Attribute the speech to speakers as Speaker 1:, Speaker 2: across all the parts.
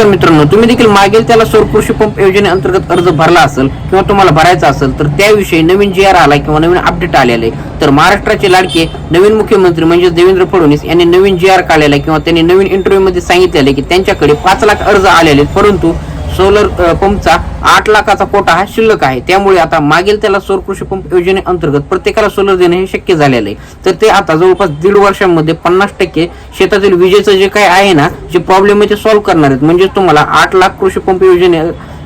Speaker 1: तर मित्रांनो, तुम्ही देखील मागेल त्याला सौर कृषी पंप योजनेअंतर्गत अर्ज भरला असेल किंवा तुम्हाला भरायचा असेल तर त्याविषयी नवीन जी आर आला किंवा नवीन अपडेट आलेले आहे। तर महाराष्ट्राचे लाडके नवीन मुख्यमंत्री म्हणजे देवेंद्र फडणवीस यांनी नवीन जी आर काढलेला किंवा त्यांनी नवीन इंटरव्ह्यू मध्ये सांगितलेले की त्यांच्याकडे 5 लाख अर्ज आलेले, परंतु सोलर पंपचा 8 लाखाचा कोटा हा शिल्लक आहे। त्यामुळे आता मागेल त्याला सौर कृषी पंप योजनेअंतर्गत प्रत्येकाला सोलर देणे हे शक्य झालेलं आहे। तर ते आता जवळपास 1.5 वर्षांमध्ये 50% शेतातील विजेचं जे काही आहे ना, जे प्रॉब्लेम आहे ते सॉल्व्ह करणार आहेत। म्हणजे तुम्हाला 8 लाख कृषी पंप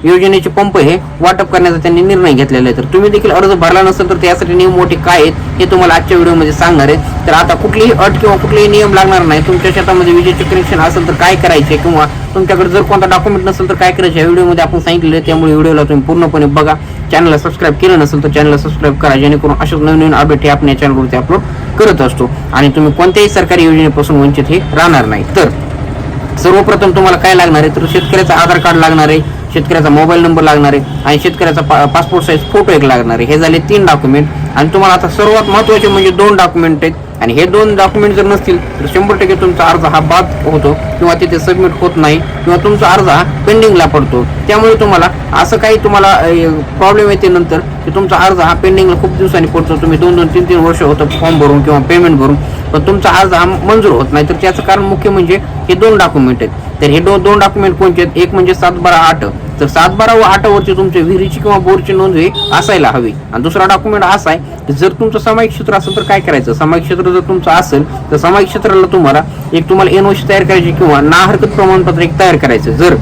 Speaker 1: योजनेचे पंप हे वाटप करण्याचा त्यांनी निर्णय घेतलेला आहे। तर तुम्ही देखील अर्ज भरला नसेल तर त्यासाठी नियम मोठे काय आहेत हे तुम्हाला आजच्या व्हिडिओमध्ये सांगणार आहे। तर आता कुठलीही अट किंवा कुठलेही नियम लागणार नाही। तुमच्या शेतामध्ये विजेचे कनेक्शन असेल तर काय करायचे किंवा तुमच्याकडे जर कोणता डॉक्युमेंट नसेल तर काय करायचे या व्हिडिओमध्ये आपण सांगितलेलं आहे। त्यामुळे व्हिडिओला तुम्ही पूर्णपणे बघा। चॅनलला सबस्क्राईब केलं नसेल तर चॅनलला सबस्क्राईब करा, जेणेकरून अशाच नवीन अपडेट हे आपण या चॅनलवरती अपलोड करत असतो आणि तुम्ही कोणत्याही सरकारी योजनेपासून वंचित हे राहणार नाही। तर सर्वप्रथम तुम्हाला काय लागणार आहे तर शेतकऱ्याचा आधार कार्ड लागणार आहे, शेतकऱ्याचा मोबाईल नंबर लागणार आहे आणि शेतकऱ्याचा पासपोर्ट साईज फोटो एक लागणार आहे। हे झाले 3 डॉक्युमेंट आणि तुम्हाला आता सर्वात महत्त्वाचे म्हणजे 2 डॉक्युमेंट आहेत आणि हे 2 डॉक्युमेंट जर नसतील तर 100% तुमचा अर्ज हा बाद होतो किंवा तिथे सबमिट होत नाही किंवा तुमचा अर्ज हा पेंडिंगला पडतो। त्यामुळे तुम्हाला असं काही तुम्हाला प्रॉब्लेम येते नंतर की तुमचा अर्ज हा पेंडिंगला खूप दिवसांनी पडतो, तुम्ही 2-2, 3-3 वर्ष होतं फॉर्म भरून किंवा पेमेंट भरून, पण तुमचा अर्ज हा मंजूर होत नाही। तर त्याचं कारण मुख्य म्हणजे हे 2 डॉक्युमेंट आहेत। तर हे 2 डॉक्युमेंट कोणते आहेत? एक म्हणजे 7/12/8, तर 7/12 व 8 वरची तुमच्या विहिरीची किंवा बोरची नोंद ही असायला हवी। आणि दुसरा डॉक्युमेंट असा आहे, जर तुमचं सामायिक क्षेत्र असेल तर काय करायचं, सामायिक क्षेत्र जर तुमचं असेल तर सामायिक क्षेत्राला तुम्हाला एनओसी तयार करायची किंवा ना हरकत प्रमाणपत्र एक तयार करायचं। जर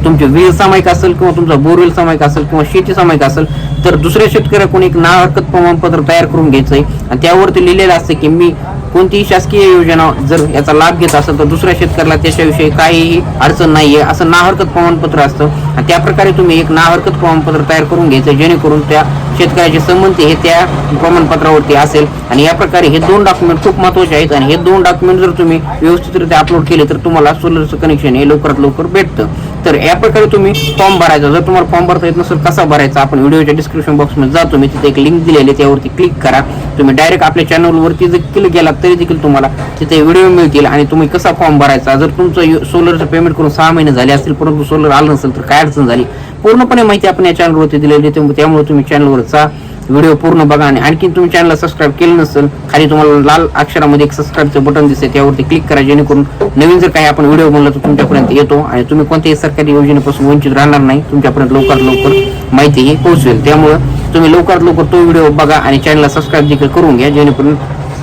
Speaker 1: तुमचे विहीर सामायिक असेल किंवा तुमचा बोरवेल सामायिक असेल किंवा शेती सामायिक असेल तर दुसऱ्या शेतकऱ्याकडून एक ना हरकत प्रमाणपत्र तयार करून घ्यायचंय आणि त्यावरती लिहिलेलं असतं की मी कोणतीही शासकीय योजना जर याचा लाभ घेत असेल तर दुसऱ्या शेतकऱ्याला त्याच्याविषयी काहीही अडचण नाहीये असं ना हरकत प्रमाणपत्र असतं आणि त्या प्रकारे तुम्ही एक ना हरकत प्रमाणपत्र तयार करून घ्यायचं, जेणेकरून त्या शेतकऱ्याची संमती हे त्या प्रमाणपत्रावरती असेल। आणि या प्रकारे हे 2 डॉक्युमेंट खूप महत्त्वाचे आहेत आणि हे 2 डॉक्युमेंट जर तुम्ही व्यवस्थितरित्या अपलोड केले तर तुम्हाला सोलरचं कनेक्शन हे लवकरात लवकर भेटतं। तर या प्रकारे तुम्ही फॉर्म भरायचा। जर तुम्हाला फॉर्म भरता येत नसेल कसा भरायचा, आपण व्हिडिओच्या डिस्क्रिप्शन बॉक्समध्ये जातो, मी तिथे एक लिंक दिलेली आहे, त्यावरती क्लिक करा। तुम्ही डायरेक्ट आपल्या चॅनलवरती जर क्लिक केला तरी देखील तुम्हाला तिथे व्हिडिओ मिळतील आणि तुम्ही कसा फॉर्म भरायचा। जर तुमचं सोलरचं पेमेंट करून 6 महिने झाले असतील परंतु सोलर आलं नसेल तर काय अडचण झाली, पूर्णपणे माहिती आपण या चॅनलवरती दिलेली आहे। त्यामुळे तुम्ही चॅनलवरचा व्हिडिओ पूर्ण बघा आणि आणखी तुम्ही चॅनलला सबस्क्राईब केलं नसेल खाली तुम्हाला लाल अक्षरामध्ये एक सबस्क्राईबचं बटन दिसते, त्यावरती क्लिक करा, जेणेकरून नवीन जर काही आपण व्हिडिओ बनवला तर तुमच्यापर्यंत येतो आणि तुम्ही कोणत्याही सरकारी योजनेपासून वंचित राहणार नाही, तुमच्यापर्यंत लवकरात लवकर माहिती ही पोहोचवेल। त्यामुळे तुम्ही लवकरात लवकर तो व्हिडिओ बघा आणि चॅनलला सबस्क्राईब देखील करून घ्या, जेणेकरून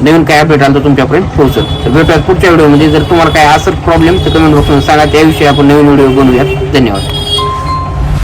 Speaker 1: नवीन काय अपडेट आलं तर तुमच्यापर्यंत पोहोचेल। तर भेटूयात पुढच्या व्हिडिओमध्ये। जर तुम्हाला काय असेल प्रॉब्लेम तर कमेंट बॉक्समध्ये सांगा, त्याविषयी आपण नवीन व्हिडिओ बनवूयात। धन्यवाद।